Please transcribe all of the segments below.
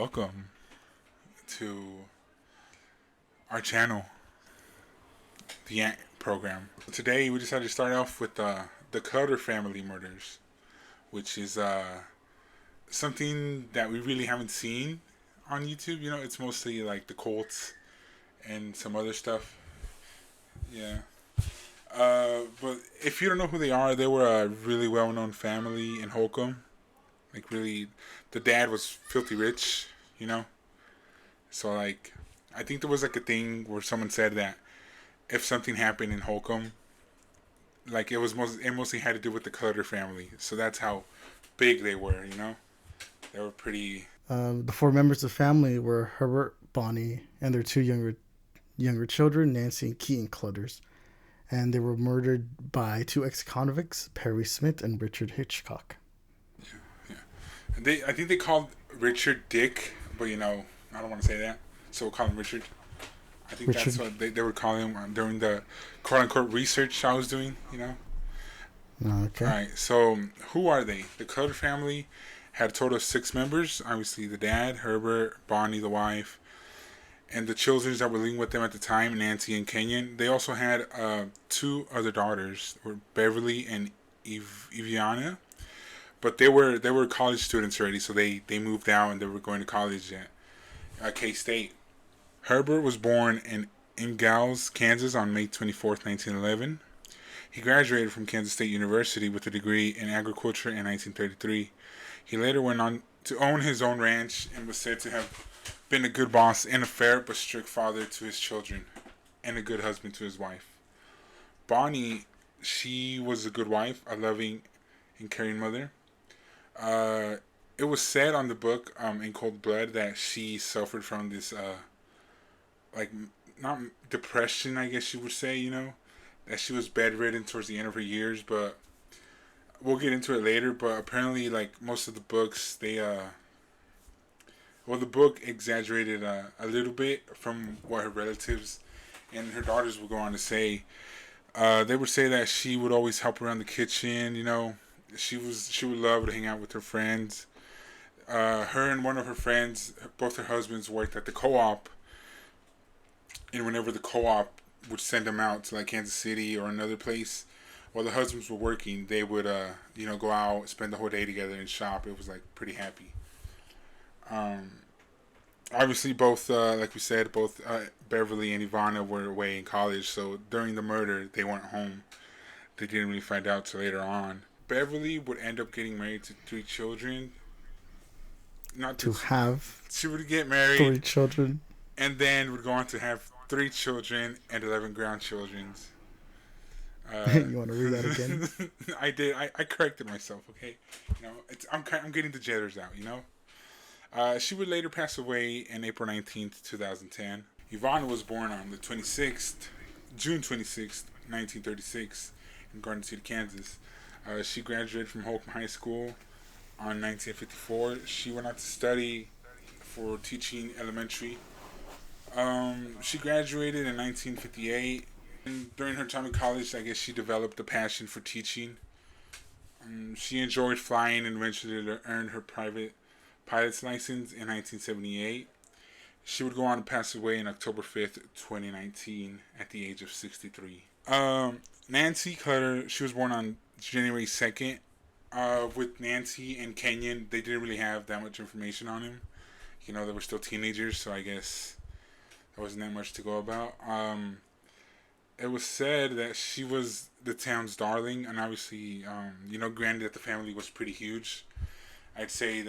welcome to our channel, the Ant program. Today we decided to start off with the Clutter family murders, which is something that we really haven't seen on YouTube. You know, it's mostly like the Colts and some other stuff. Yeah. But if you don't know who they were a really well-known family in Holcomb. Like, really, the dad was filthy rich, you know? So, like, I think there was, like, a thing where someone said that if something happened in Holcomb, like, it mostly had to do with the Clutter family. So that's how big they were, you know? They were pretty... The four members of the family were Herbert, Bonnie, and their two younger children, Nancy and Keaton Clutters. And they were murdered by two ex-convicts, Perry Smith and Richard Hitchcock. Yeah. I think they called Richard Dick, but, you know, I don't want to say that. So we'll call him Richard. I think Richard. that's what they would call him during the quote-unquote research I was doing, you know? Okay. Alright, so who are they? The Clutter family had a total of 6 members. Obviously, the dad, Herbert, Bonnie, the wife, and the children that were living with them at the time, Nancy and Kenyon. They also had 2 other daughters, were Beverly and Eviana. But they were college students already, so they moved out and they were going to college at K-State. Herbert was born in Ingalls, Kansas on May 24th, 1911. He graduated from Kansas State University with a degree in agriculture in 1933. He later went on to own his own ranch and was said to have been a good boss and a fair but strict father to his children and a good husband to his wife. Bonnie, she was a good wife, a loving and caring mother. It was said on the book in Cold Blood that she suffered from this like, not depression, I guess you would say, you know, that she was bedridden towards the end of her years, but we'll get into it later. But apparently, like, most of the books, the book exaggerated a little bit from what her relatives and her daughters would go on to say. They would say that she would always help around the kitchen, you know. She would love to hang out with her friends. Her and one of her friends, both her husbands, worked at the co-op. And whenever the co-op would send them out to, like, Kansas City or another place, while the husbands were working, they would, go out, spend the whole day together and shop. It was, like, pretty happy. Obviously, both, like we said, both Beverly and Ivana were away in college, so during the murder, they weren't home. They didn't really find out till later on. Beverly would end up getting married to 3 children. Not to have She would get married 3 children. And then would go on to have 3 children and 11 grandchildren. You want to read that again? I did. I corrected myself. Okay, you know, I'm getting the jitters out. You know, she would later pass away in April 19th, 2010. Ivana was born on the June 26th, 1936, in Garden City, Kansas. She graduated from Holcomb High School on 1954. She went on to study for teaching elementary. She graduated in 1958. And during her time in college, I guess she developed a passion for teaching. She enjoyed flying and eventually earned her private pilot's license in 1978. She would go on to pass away on October 5th, 2019, at the age of 63. Nancy Clutter, she was born on January 2nd. With Nancy and Kenyon, they didn't really have that much information on him. You know, they were still teenagers, so I guess there wasn't that much to go about. It was said that she was the town's darling, and obviously, granted that the family was pretty huge. I'd say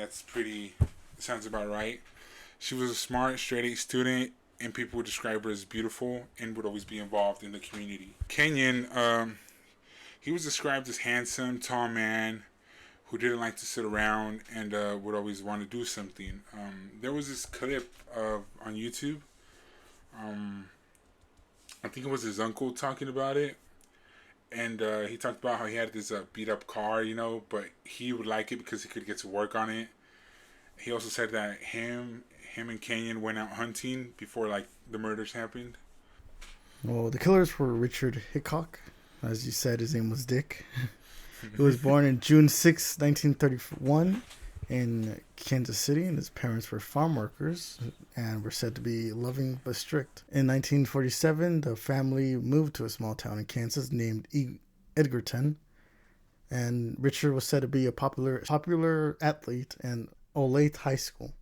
sounds about right. She was a smart, straight-A student, and people would describe her as beautiful and would always be involved in the community. Kenyon, he was described as handsome, tall man who didn't like to sit around and would always want to do something. There was this clip on YouTube. I think it was his uncle talking about it. And he talked about how he had this beat up car, you know, but he would like it because he could get to work on it. He also said that him and Kenyon went out hunting before, like, the murders happened. Well, the killers were Richard Hitchcock. As you said, his name was Dick. He was born on June 6, 1931. in Kansas City, and his parents were farm workers and were said to be loving but strict. In 1947, the family moved to a small town in Kansas named Edgerton, and Richard was said to be a popular athlete in Olathe High School.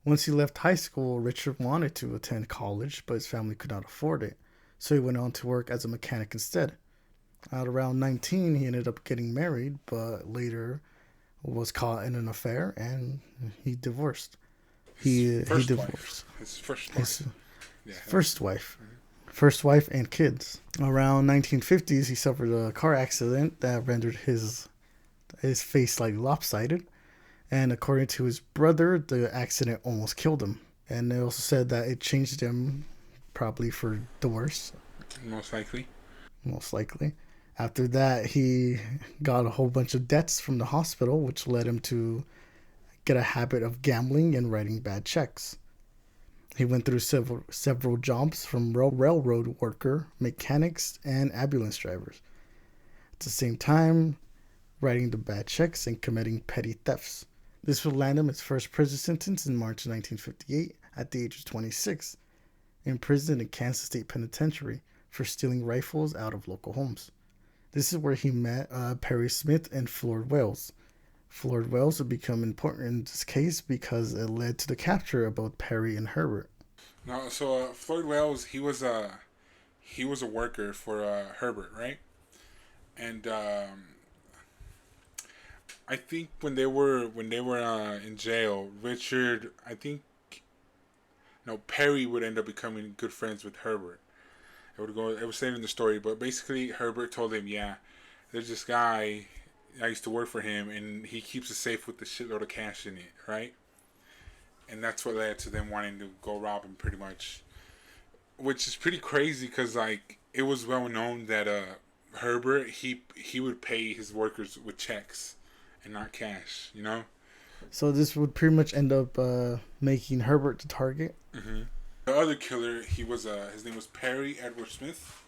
Once he left high school, Richard wanted to attend college, but his family could not afford it, so he went on to work as a mechanic instead. At around 19, he ended up getting married, but later was caught in an affair and he divorced. He divorced His first his wife. Yeah. first wife, first wife and kids. Around 1950s, he suffered a car accident that rendered his face like lopsided, and according to his brother, the accident almost killed him. And they also said that it changed him, probably for the worse, Most likely. most likely. After that, he got a whole bunch of debts from the hospital, which led him to get a habit of gambling and writing bad checks. He went through several jobs from railroad worker, mechanics, and ambulance drivers. At the same time, writing the bad checks and committing petty thefts. This would land him his first prison sentence in March 1958 at the age of 26, imprisoned in Kansas State Penitentiary for stealing rifles out of local homes. This is where he met Perry Smith and Floyd Wells. Floyd Wells would become important in this case because it led to the capture of both Perry and Herbert. No, so Floyd Wells, he was a worker for Herbert, right? And I think when they were in jail, Richard, I think, no, Perry would end up becoming good friends with Herbert. It was saying in the story, but basically Herbert told him, yeah, there's this guy, I used to work for him, and he keeps a safe with a shitload of cash in it, right? And that's what led to them wanting to go rob him, pretty much. Which is pretty crazy, because, like, it was well known that Herbert, he would pay his workers with checks and not cash, you know? So this would pretty much end up making Herbert the target. Mm-hmm. The other killer, his name was Perry Edward Smith.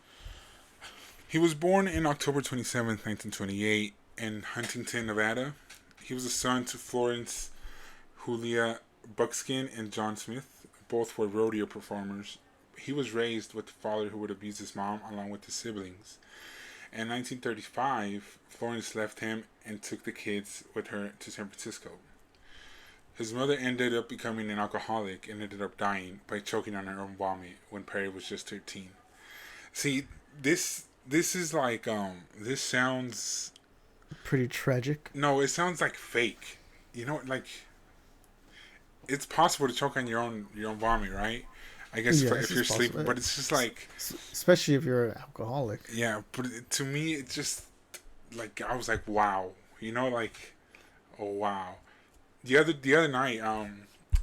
He was born in October 27th, 1928 in Huntington, Nevada. He was a son to Florence Julia Buckskin and John Smith. Both were rodeo performers. He was raised with a father who would abuse his mom along with his siblings. In 1935, Florence left him and took the kids with her to San Francisco. His mother ended up becoming an alcoholic and ended up dying by choking on her own vomit when Perry was just 13. See, this is like this sounds Pretty tragic. no, it sounds like fake. You know, like it's possible to choke on your own vomit, right? I guess Yeah, if you're sleeping, but it's just like especially if you're an alcoholic. yeah. But to me, it just like I was like, wow, you know, like oh wow. The other night,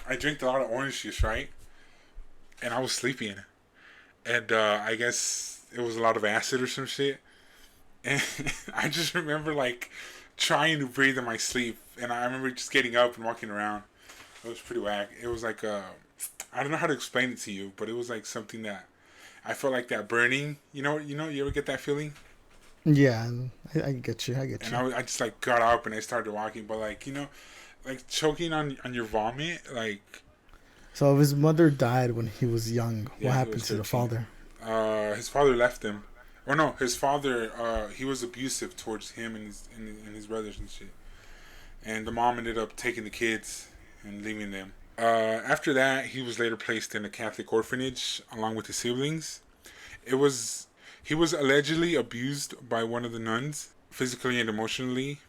I drank a lot of orange juice, right? And I was sleeping, and I guess it was a lot of acid or some shit. And I just remember like trying to breathe in my sleep, and I remember just getting up and walking around. It was pretty whack. It was like I don't know how to explain it to you, but it was like something that I felt like that burning. You ever get that feeling? Yeah, I get you. I get And you. I just like got up and I started walking, but like like choking on your vomit, like So if his mother died when he was young, yeah, what he happened was to the 13. father? His father left him. Or no, his father he was abusive towards him and his brothers and shit. And the mom ended up taking the kids and leaving them. After that, he was later placed in a Catholic orphanage along with his siblings. It was he was allegedly abused by one of the nuns, physically and emotionally,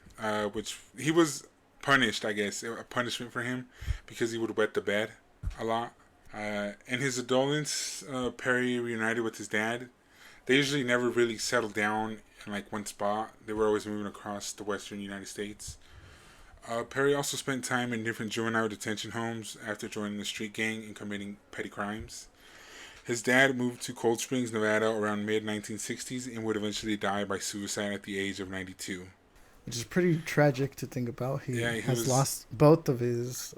which he was punished, I guess, a punishment for him because he would wet the bed a lot. In his adolescence, Perry reunited with his dad. They usually never really settled down in like one spot. They were always moving across the western United States. Perry also spent time in different juvenile detention homes after joining the street gang and committing petty crimes. His dad moved to Cold Springs, Nevada around mid 1960s and would eventually die by suicide at the age of 92. Which is pretty tragic to think about. He Yeah, he has was. lost both of his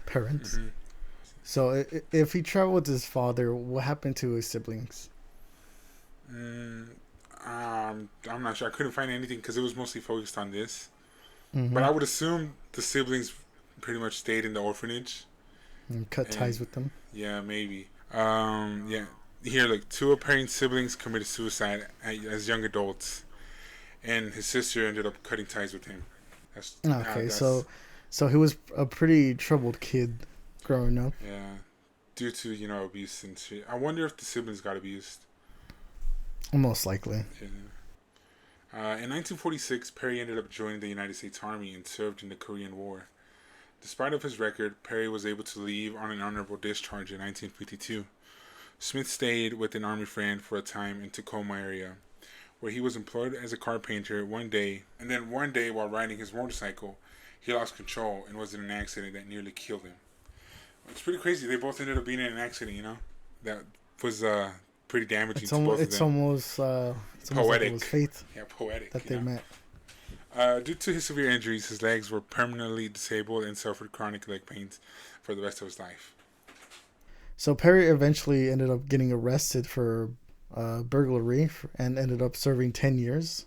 parents. Mhm. So if he traveled with his father, what happened to his siblings? Mm, I'm not sure. I couldn't find anything because it was mostly focused on this. But Mm-hmm. I would assume the siblings pretty much stayed in the orphanage And cut and ties with them. yeah, maybe. Yeah. Here, like two apparent siblings committed suicide as young adults, and his sister ended up cutting ties with him. Okay, That's so he was a pretty troubled kid growing up. yeah, due to abuse and shit. I wonder if the siblings got abused. Most likely. Yeah. In 1946, Perry ended up joining the United States Army and served in the Korean War. Despite of his record, Perry was able to leave on an honorable discharge in 1952. Smith stayed with an army friend for a time in Tacoma area, where he was employed as a carpenter one day, and then one day while riding his motorcycle, he lost control and was in an accident that nearly killed him. It's pretty crazy. They both ended up being in an accident, that was pretty damaging It's to both almost of it's them. almost it's almost like it Poetic. was fate Yeah, poetic. that they met. Due to his severe injuries, his legs were permanently disabled and suffered chronic leg pains for the rest of his life. So Perry eventually ended up getting arrested for burglary and ended up serving 10 years.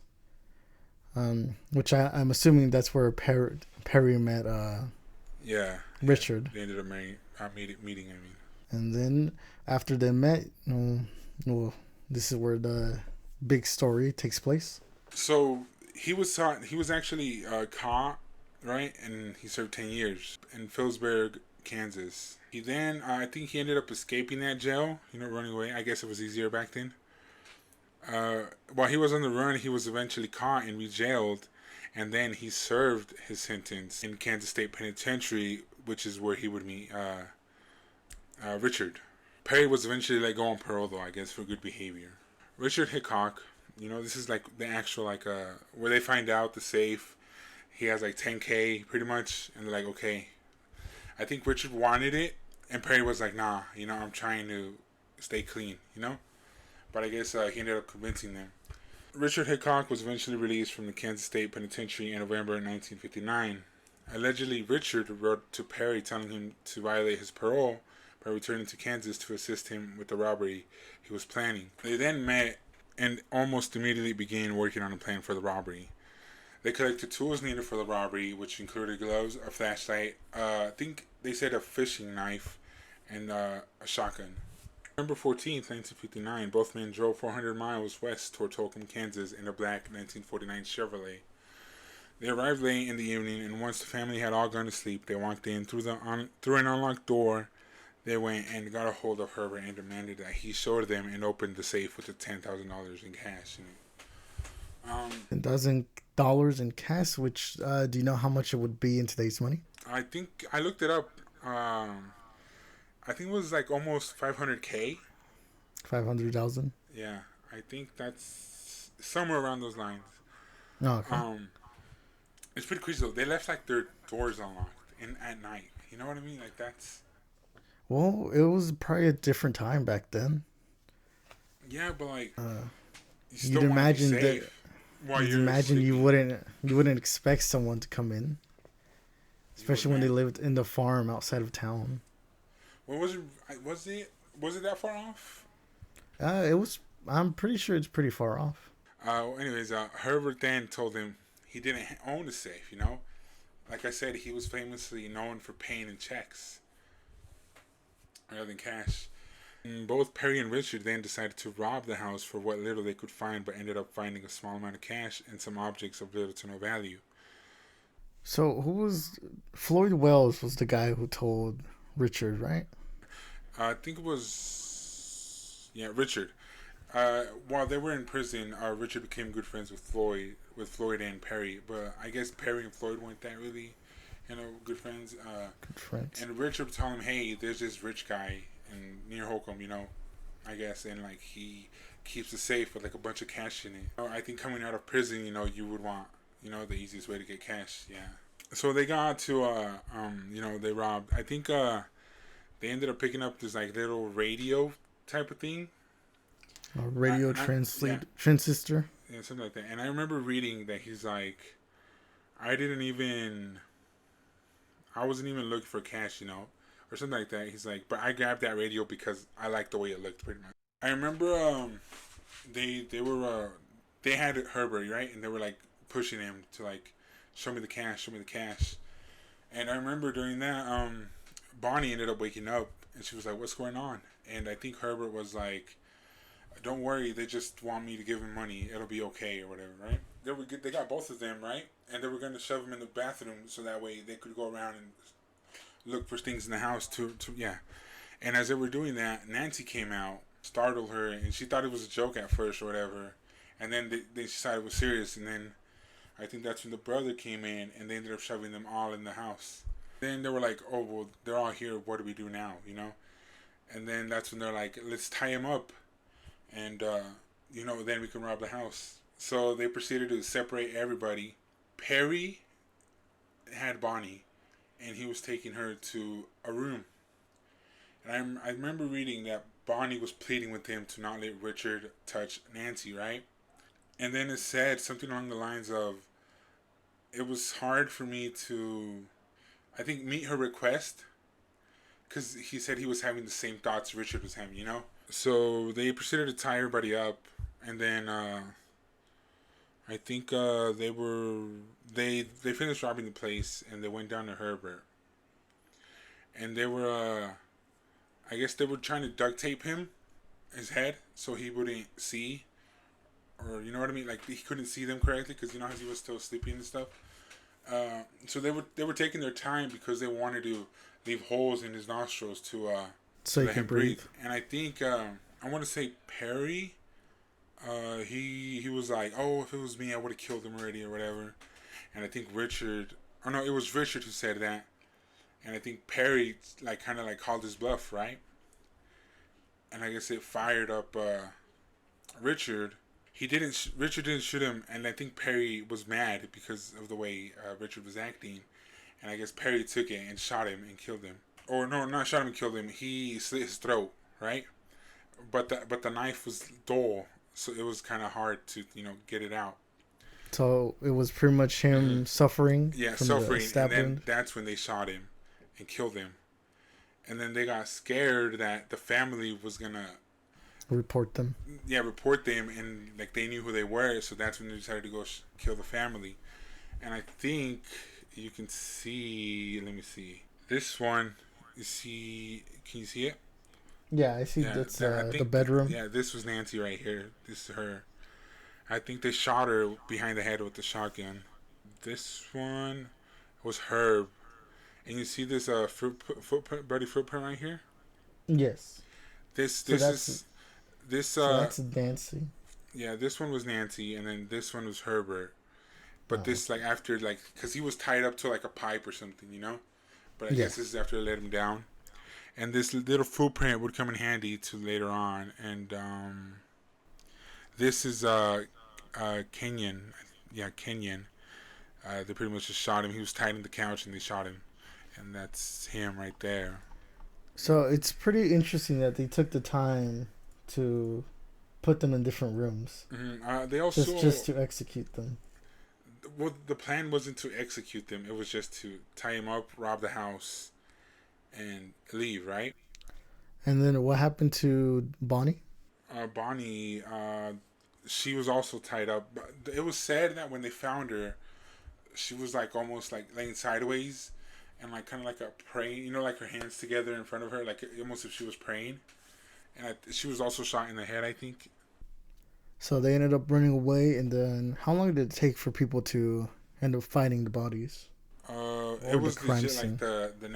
Which I'm assuming that's where Perry met Yeah. Richard. They ended up meeting. I mean. And then after they met, well, this is where the big story takes place. So he was actually caught, right, and he served 10 years in Phillipsburg, Kansas. He then I think he ended up escaping that jail, running away. I guess it was easier back then. While he was on the run, he was eventually caught and re-jailed, and then he served his sentence in Kansas State Penitentiary, which is where he would meet Richard. Perry was eventually let go on parole, though, I guess, for good behavior. Richard Hickok, this is like the actual, where they find out the safe. He has like 10K pretty much, and they're like, okay. I think Richard wanted it, and Perry was like, nah, I'm trying to stay clean, But I guess he ended up convincing them. Richard Hickok was eventually released from the Kansas State Penitentiary in November 1959. Allegedly, Richard wrote to Perry telling him to violate his parole by returning to Kansas to assist him with the robbery he was planning. They then met and almost immediately began working on a plan for the robbery. They collected tools needed for the robbery, which included gloves, a flashlight, I think they said a fishing knife, and a shotgun. November 14th, 1959, both men drove 400 miles west toward Tolcom, Kansas in a black 1949 Chevrolet. They arrived late in the evening, and once the family had all gone to sleep, they walked in through an unlocked door. They went and got a hold of Herbert and demanded that he showed them and opened the safe with the $10,000 in cash in it. $10,000 in cash, which do you know how much it would be in today's money? I think I looked it up. I think it was like almost 500K. 500,000. Yeah, I think that's somewhere around those lines. Oh, okay. It's pretty crazy though. They left like their doors unlocked at night. You know what I mean? Like that's. Well, it was probably a different time back then. Yeah, but like, you you'd imagine that. You'd imagine you wouldn't expect someone to come in, especially when they lived in the farm outside of town. What was it? Was it that far off? It was. I'm pretty sure it's pretty far off. Anyways, Herbert then told him he didn't own the safe. Like I said, he was famously known for paying in checks rather than cash. And both Perry and Richard then decided to rob the house for what little they could find, but ended up finding a small amount of cash and some objects of little to no value. So who was Floyd Wells? Was the guy who told Richard, right? I think it was Richard. While they were in prison, Richard became good friends with Floyd and Perry. But I guess Perry and Floyd weren't that really, good friends. Good friends. And Richard told him, "Hey, there's this rich guy near Holcomb, I guess, and like he keeps a safe with like a bunch of cash in it. I think coming out of prison, you would want, the easiest way to get cash. Yeah. So they got to, they robbed. I think they ended up picking up this like little radio type of thing. A radio transistor. Yeah, something like that. And I remember reading that he's like, I wasn't even looking for cash, or something like that. He's like, but I grabbed that radio because I liked the way it looked, pretty much. I remember they had Herbert, right, and they were like pushing him to like show me the cash, And I remember during that, Bonnie ended up waking up, and she was like, "What's going on?" And I think Herbert was like, "Don't worry, they just want me to give them money. It'll be okay or whatever, right?" They got both of them, right? And they were gonna shove them in the bathroom so that way they could go around and look for things in the house to yeah. And as they were doing that, Nancy came out, startled her, and she thought it was a joke at first or whatever. And then they decided it was serious, and then I think that's when the brother came in, and they ended up shoving them all in the house. Then they were like, "Oh well, they're all here. What do we do now?" You know. And then that's when they're like, "Let's tie him up, and then we can rob the house." So they proceeded to separate everybody. Perry had Bonnie, and he was taking her to a room. And I remember reading that Bonnie was pleading with him to not let Richard touch Nancy, right? And then it said something along the lines of, "It was hard for me to, I think, meet her request, because he said he was having the same thoughts Richard was having, you know?" So they proceeded to tie everybody up, and then I think they finished robbing the place, and they went down to Herbert, and they were I guess they were trying to duct tape his head so he wouldn't see, or you know what I mean, like he couldn't see them correctly because you know how he was still sleeping and stuff. So they were taking their time because they wanted to leave holes in his nostrils So to you let can him breathe. breathe. And I think I want to say Perry. He was like, "Oh, if it was me, I would have killed him already or whatever." And I think Richard, or no, it was Richard who said that. And I think Perry like kind of like called his bluff, right? And I guess it fired up Richard. Richard didn't shoot him, and I think Perry was mad because of the way Richard was acting. And I guess Perry took it and shot him and killed him. Or no, not shot him and killed him. He slit his throat, right? But the knife was dull, so it was kind of hard to get it out. So it was pretty much Mm-hmm. him suffering Yeah, from the suffering, and stab then wound. that's when they shot him and killed him. And then they got scared that the family was gonna Report them. report them, and like they knew who they were, so that's when they decided to go kill the family. And I think you can see. Let me see this one. You see? Can you see it? Yeah, I see. Yeah, That's I the think. bedroom. Yeah, this was Nancy right here. This is her. I think they shot her behind the head with the shotgun. This one was Herb, and you see this footprint, bloody footprint right here. Yes. This So this that's is this so that's Nancy. yeah, this one was Nancy, and then this one was Herbert. But Oh, this like after like because he was tied up to like a pipe or something, you know. But I yeah. guess this is after they let him down. And this little footprint would come in handy to later on. And this is Kenyan, yeah, Kenyan. They pretty much just shot him. He was tied in the couch and they shot him, and that's him right there. So it's pretty interesting that they took the time to put them in different rooms They just also to execute them. well, the plan wasn't to execute them. It was just to tie him up, rob the house, and leave. Right? And then what happened to Bonnie? Bonnie, she was also tied up. But it was said that when they found her, she was like almost like laying sideways, and like kind of like a praying. You know, like her hands together in front of her, like almost if she was praying. And she was also shot in the head, I think. So they ended up running away, and then how long did it take for people to end up finding the bodies It or the was crime legit like scene the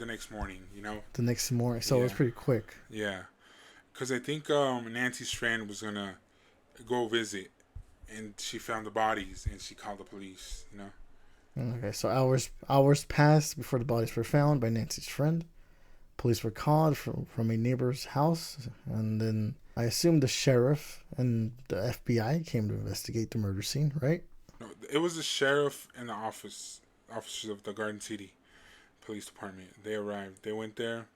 next morning. You know. the next morning? So it was Yeah, pretty quick. yeah. Because I think Nancy's friend was gonna go visit, and she found the bodies, and she called the police. You know. Okay, so hours passed before the bodies were found by Nancy's friend. Police were called from a neighbor's house, and then I assume the sheriff and the FBI came to investigate the murder scene, right? No, it was the sheriff and the officers of the Garden City Police Department. They arrived. They went there,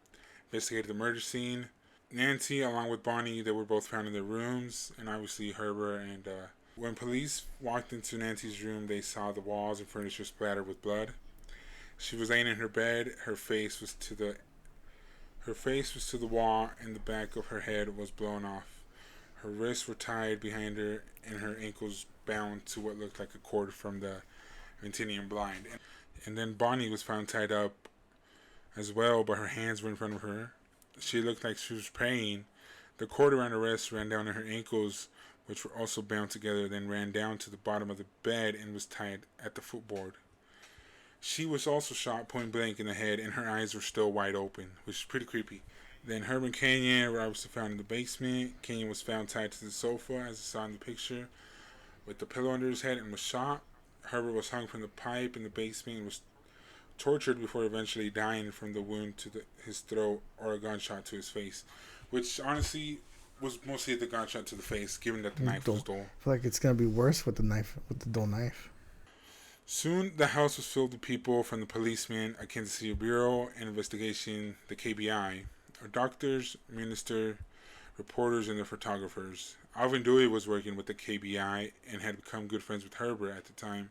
investigated the murder scene. Nancy, along with Bonnie, they were both found in their rooms, and obviously Herbert. And when police walked into Nancy's room, they saw the walls and furniture splattered with blood. She was laying in her bed. Her face was to the wall, and the back of her head was blown off. Her wrists were tied behind her, and her ankles bound to what looked like a cord from the Argentinian blind. And And then Bonnie was found tied up as well, but her hands were in front of her. She looked like she was praying. The cord around her wrists ran down to her ankles, which were also bound together, then ran down to the bottom of the bed and was tied at the footboard. She was also shot point blank in the head, and her eyes were still wide open, which is pretty creepy. Then Herb and Kenyon were obviously found in the basement. Kenyon was found tied to the sofa, as I saw in the picture, with the pillow under his head and was shot. Herbert was hung from the pipe in the basement and was tortured before eventually dying from the wound to his throat or a gunshot to his face, which honestly was mostly the gunshot to the face, given that the knife was dull. I feel like it's gonna be worse with the knife, with the dull knife. Soon, the house was filled with people from the policemen, a Kansas City Bureau and Investigation, the KBI, doctors, minister, reporters, and the photographers. Alvin Dewey was working with the KBI and had become good friends with Herbert at the time.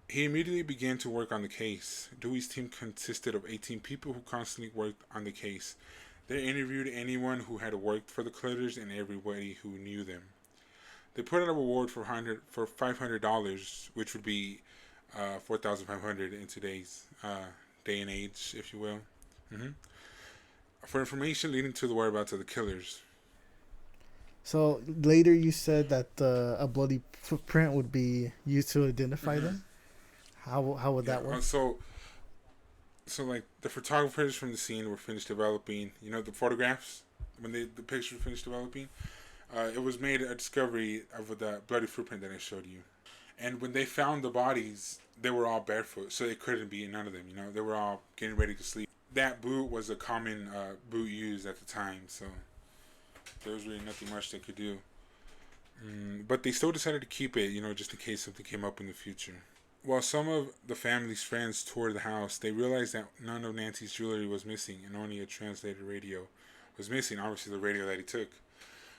He immediately began to work on the case. Dewey's team consisted of 18 people who constantly worked on the case. They interviewed anyone who had worked for the Clutters and everybody who knew them. They put out a reward for $500, which would be $4,500 in today's day and age, if you will, for information leading to the whereabouts of the killers. So later you said that a bloody footprint would be used to identify them. How would that work? So like the photographers from the scene were finished developing, the photographs when the pictures were finished developing. It was made a discovery of the bloody footprint that I showed you, and when they found the bodies, they were all barefoot, so it couldn't be none of them. They were all getting ready to sleep. That boot was a common boot used at the time, so there was really nothing much they could do. But they still decided to keep it, just in case something came up in the future. While some of the family's friends toured the house, they realized that none of Nancy's jewelry was missing and only a translated radio was missing. Obviously, the radio that he took,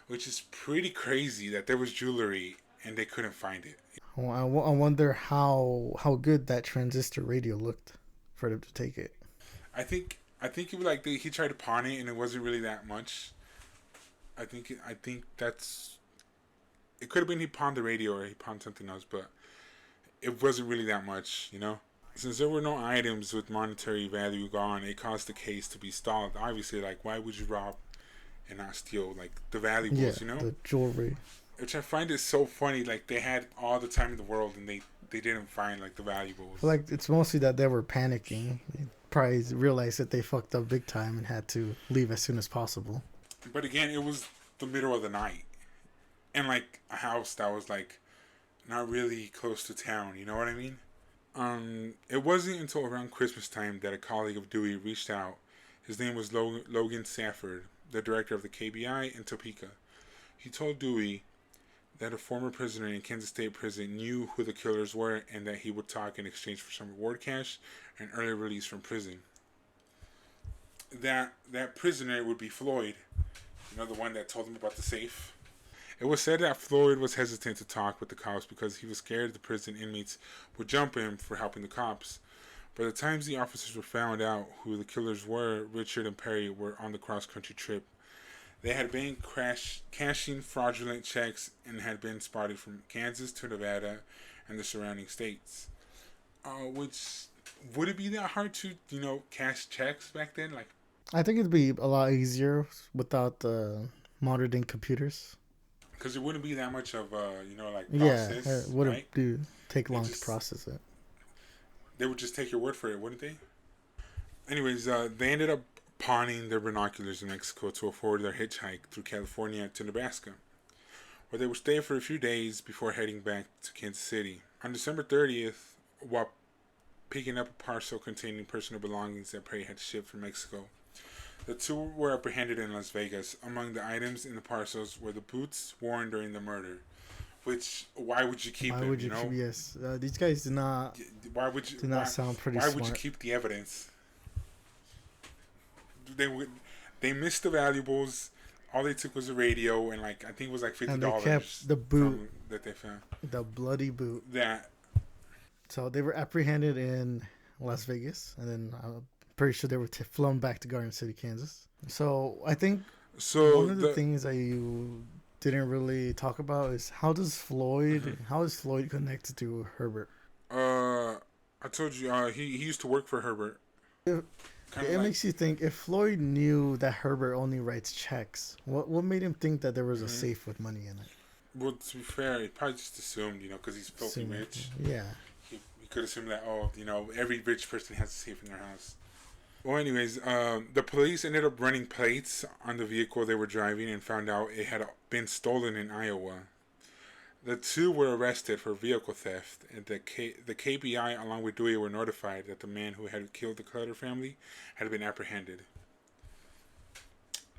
which is pretty crazy that there was jewelry and they couldn't find it. I wonder how good that transistor radio looked for them to take it. I think it was like he tried to pawn it and it wasn't really that much. I think that's it. Could have been he pawned the radio or he pawned something else, but it wasn't really that much, Since there were no items with monetary value gone, it caused the case to be stalled. Obviously, like, why would you rob and not steal, like, the valuables, the jewelry. Which I find is so funny. Like, they had all the time in the world and they didn't find, like, the valuables. Like, it's mostly that they were panicking. They probably realized that they fucked up big time and had to leave as soon as possible. But again, it was the middle of the night. And, like, a house that was, like, not really close to town, you know what I mean? It wasn't until around Christmas time that a colleague of Dewey reached out. His name was Logan Safford, the director of the KBI in Topeka. He told Dewey that a former prisoner in Kansas State Prison knew who the killers were and that he would talk in exchange for some reward cash and early release from prison. That prisoner would be Floyd, the one that told him about the safe. It was said that Floyd was hesitant to talk with the cops because he was scared the prison inmates would jump him for helping the cops. By the time the officers were found out who the killers were, Richard and Perry were on the cross-country trip. They had been cashing fraudulent checks and had been spotted from Kansas to Nevada and the surrounding states. Which, would it be that hard to, cash checks back then? Like, I think it'd be a lot easier without the modern day computers. Because it wouldn't be that much of a, process. Yeah, it wouldn't take long to process it. They would just take your word for it, wouldn't they? Anyways, they ended up pawning their binoculars in Mexico to afford their hitchhike through California to Nebraska, where they would stay for a few days before heading back to Kansas City. On December 30th, while picking up a parcel containing personal belongings that Perry had shipped from Mexico, the two were apprehended in Las Vegas. Among the items in the parcels were the boots worn during the murder. Which, why would you keep them? Yes, these guys do not. Why would you? Sound pretty smart. Why would you keep the evidence? They missed the valuables. All they took was a radio and I think it was like $50. And they kept the boot that they found. The bloody boot. That. So they were apprehended in Las Vegas, and then I'm pretty sure they were flown back to Garden City, Kansas. So I think one of the things that you didn't really talk about is how is Floyd connected to Herbert? I told you, he used to work for Herbert. It, Kind of it like. makes you think if Floyd knew that Herbert only writes checks, what made him think that there was a Hmm. safe with money in it? Well, to be fair, he probably just assumed, because he's filthy Assuming, rich. yeah. He could assume that, every rich person has a safe in their house. Well, anyways, the police ended up running plates on the vehicle they were driving and found out it had been stolen in Iowa. The two were arrested for vehicle theft, and the KBI, along with Dewey, were notified that the man who had killed the Clutter family had been apprehended.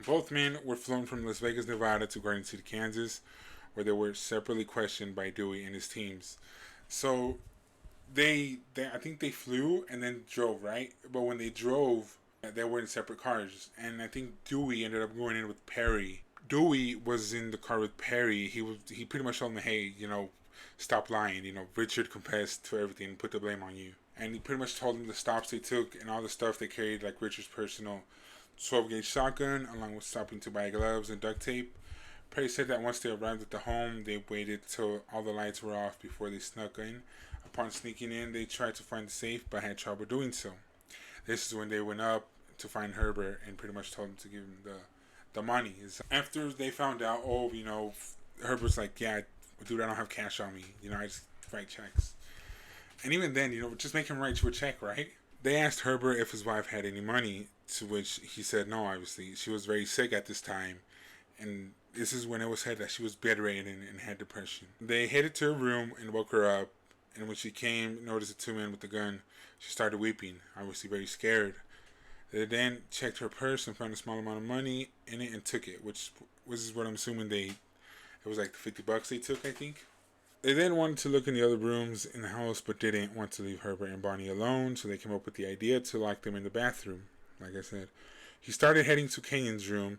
Both men were flown from Las Vegas, Nevada to Garden City, Kansas, where they were separately questioned by Dewey and his teams. So I think they flew and then drove, right? But when they drove, they were in separate cars, and I think Dewey ended up going in with Perry. Dewey was in the car with Perry. He pretty much told him, hey, stop lying. Richard confessed to everything and put the blame on you. And he pretty much told him the stops they took and all the stuff they carried, like Richard's personal 12 gauge shotgun, along with stopping to buy gloves and duct tape. Perry said that once they arrived at the home, they waited till all the lights were off before they snuck in. Upon sneaking in, they tried to find the safe but had trouble doing so. This is when they went up to find Herbert and pretty much told him to give him the money. After they found out, Herbert's like, yeah, dude, I don't have cash on me. I just write checks. And even then, just make him write you a check, right? They asked Herbert if his wife had any money, to which he said no, obviously. She was very sick at this time, and this is when it was said that she was bedridden and had depression. They headed to her room and woke her up, and when she came, noticed the two men with the gun. She started weeping, obviously very scared. They then checked her purse and found a small amount of money in it and took it, which was what I'm assuming it was like the $50 they took, I think. They then wanted to look in the other rooms in the house, but didn't want to leave Herbert and Bonnie alone, so they came up with the idea to lock them in the bathroom. Like I said, he started heading to Kenyon's room.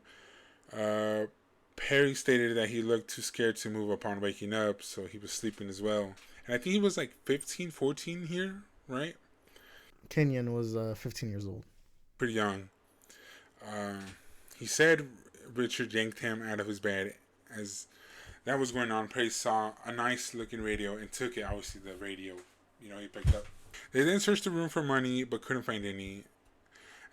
Uh, Perry stated that he looked too scared to move upon waking up, so he was sleeping as well. And I think he was like 15, 14 here, right? Kenyon was 15 years old. Pretty young. Uh, he said Richard yanked him out of his bed. As that was going on, Perry saw a nice looking radio and took it. Obviously, the radio, he picked up. They then searched the room for money, but couldn't find any.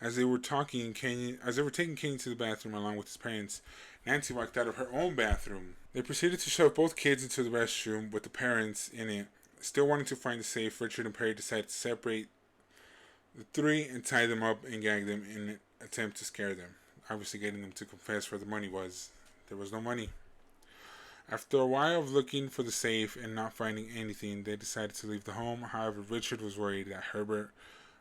As they were taking Kenyon to the bathroom along with his parents, Nancy walked out of her own bathroom. They proceeded to shove both kids into the restroom with the parents in it. Still wanting to find the safe, Richard and Perry decided to separate the three and tie them up and gag them in an attempt to scare them. Obviously, getting them to confess where the money was. There was no money. After a while of looking for the safe and not finding anything, they decided to leave the home. However, Richard was worried that Herbert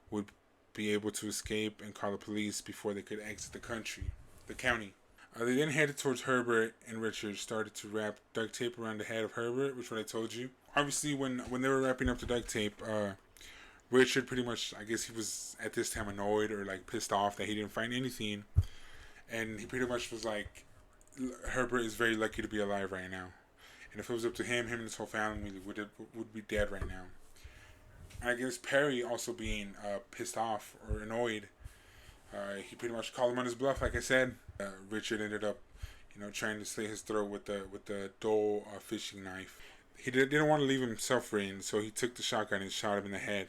would be able to escape and call the police before they could exit the county. They then headed towards Herbert, and Richard started to wrap duct tape around the head of Herbert, which is what I told you. Obviously, when they were wrapping up the duct tape, Richard pretty much, I guess he was at this time annoyed or like pissed off that he didn't find anything, and he pretty much was like, Herbert is very lucky to be alive right now, and if it was up to him and his whole family would be dead right now. I guess Perry also being pissed off or annoyed, he pretty much called him on his bluff. Like I said, Richard ended up, trying to slit his throat with the dull fishing knife. He didn't want to leave him suffering, so he took the shotgun and shot him in the head.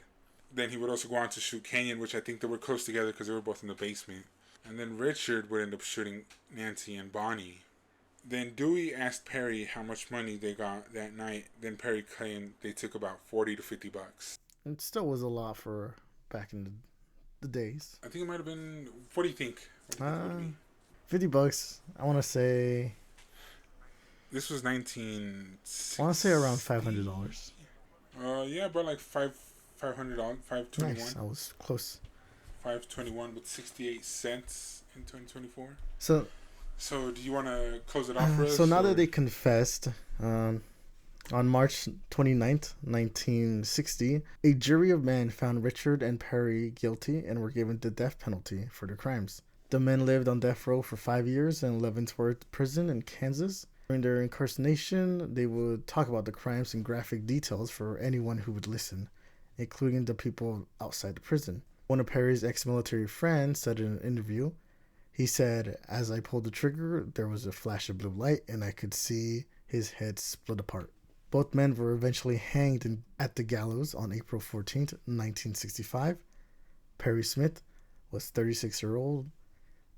Then he would also go on to shoot Kenyon, which I think they were close together because they were both in the basement. And then Richard would end up shooting Nancy and Bonnie. Then Dewey asked Perry how much money they got that night. Then Perry claimed they took about $40 to $50. It still was a lot for back in the days. I think it might have been. What do you think? What do you think it would be? $50. I want to say. This was 1960. I want to say around $500. Yeah, about like $500, $521. Nice. I was close. $521 with 68 cents in 2024. So do you want to close it off for us? So now that they confessed, on March 29th, 1960, a jury of men found Richard and Perry guilty and were given the death penalty for their crimes. The men lived on death row for 5 years in Leavenworth Prison in Kansas. During their incarceration, they would talk about the crimes in graphic details for anyone who would listen, including the people outside the prison. One of Perry's ex-military friends said in an interview, he said, "As I pulled the trigger, there was a flash of blue light and I could see his head split apart." Both men were eventually hanged at the gallows on April 14th, 1965. Perry Smith was 36-year-old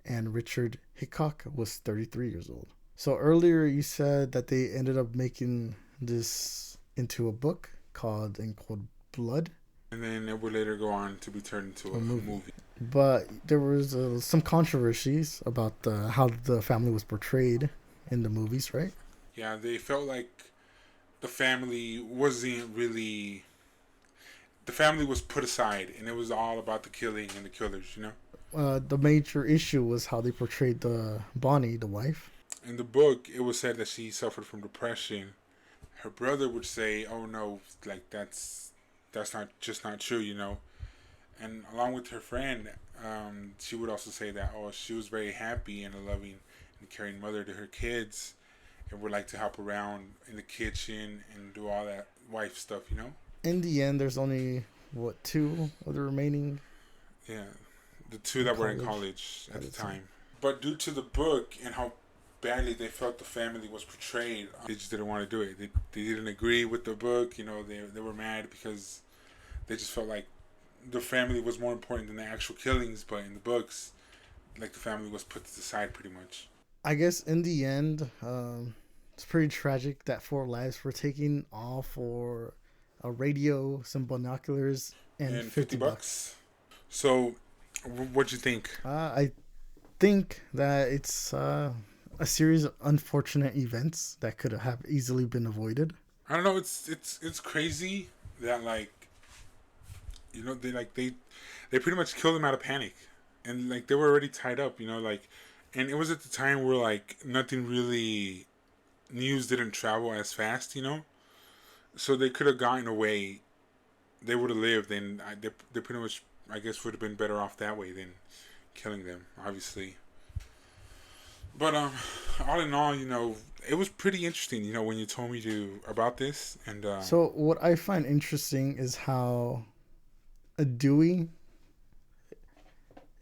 and Richard Hickok was 33 years old. So earlier you said that they ended up making this into a book called In Cold Blood. And then it would later go on to be turned into a movie. But there was some controversies about how the family was portrayed in the movies, right? Yeah, they felt like the family wasn't really. The family was put aside, and it was all about the killing and the killers, you know? The major issue was how they portrayed Bonnie, the wife. In the book, it was said that she suffered from depression. Her brother would say, "Oh no, like that's not true," you know. And along with her friend, she would also say that she was very happy and a loving and caring mother to her kids, and would like to help around in the kitchen and do all that wife stuff, you know. In the end, there's only two of the remaining. Yeah, the two that were in college at the time. But due to the book and how badly they felt the family was portrayed, they just didn't want to do it. They didn't agree with the book. You know, they were mad because they just felt like the family was more important than the actual killings. But in the books, like the family was put to the side pretty much. I guess in the end, it's pretty tragic that 4 lives were taken, all for a radio, some binoculars, and $50. So, what'd you think? I think that it's a series of unfortunate events that could have easily been avoided. I don't know. It's crazy that like, you know, they pretty much killed them out of panic, and like they were already tied up. You know, like, and it was at the time where like nothing really news didn't travel as fast. You know, so they could have gotten away. They would have lived, and they pretty much, I guess, would have been better off that way than killing them, obviously. But all in all, you know, it was pretty interesting. You know, when you told me about this, and so what I find interesting is how a Dewey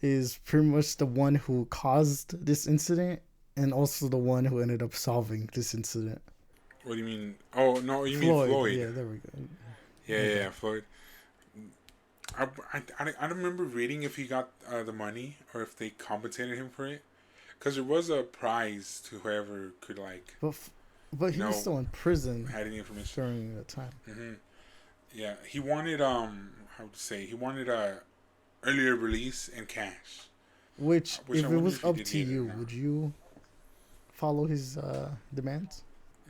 is pretty much the one who caused this incident, and also the one who ended up solving this incident. What do you mean? Oh no, you mean Floyd? Yeah, there we go. Yeah, Floyd. I don't remember reading if he got the money or if they compensated him for it, because there was a prize to whoever could like. But he was still in prison. Had any information during that time. Mm-hmm. Yeah, he wanted how to say, he wanted a earlier release and cash. Which if it was up to you, would you follow his demands?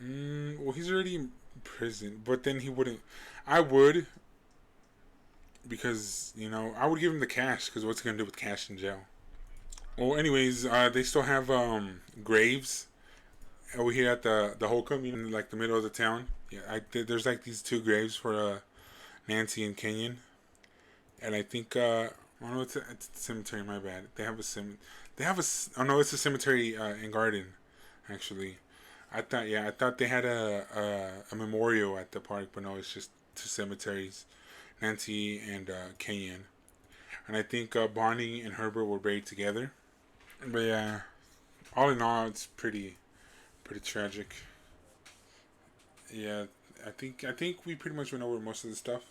Well, he's already in prison, but then he wouldn't. I would, because you know I would give him the cash, because what's he gonna do with cash in jail? Well, anyways, they still have graves over here at the Holcomb, in like the middle of the town. Yeah, there's like these two graves for Nancy and Kenyon, and I think oh no, it's a cemetery. My bad. They have a oh no, it's a cemetery in Garden, actually. I thought they had a memorial at the park, but no, it's just two cemeteries, Nancy and Kenyon, and I think Bonnie and Herbert were buried together. But yeah, all in all, it's pretty tragic. Yeah, I think we pretty much went over most of the stuff.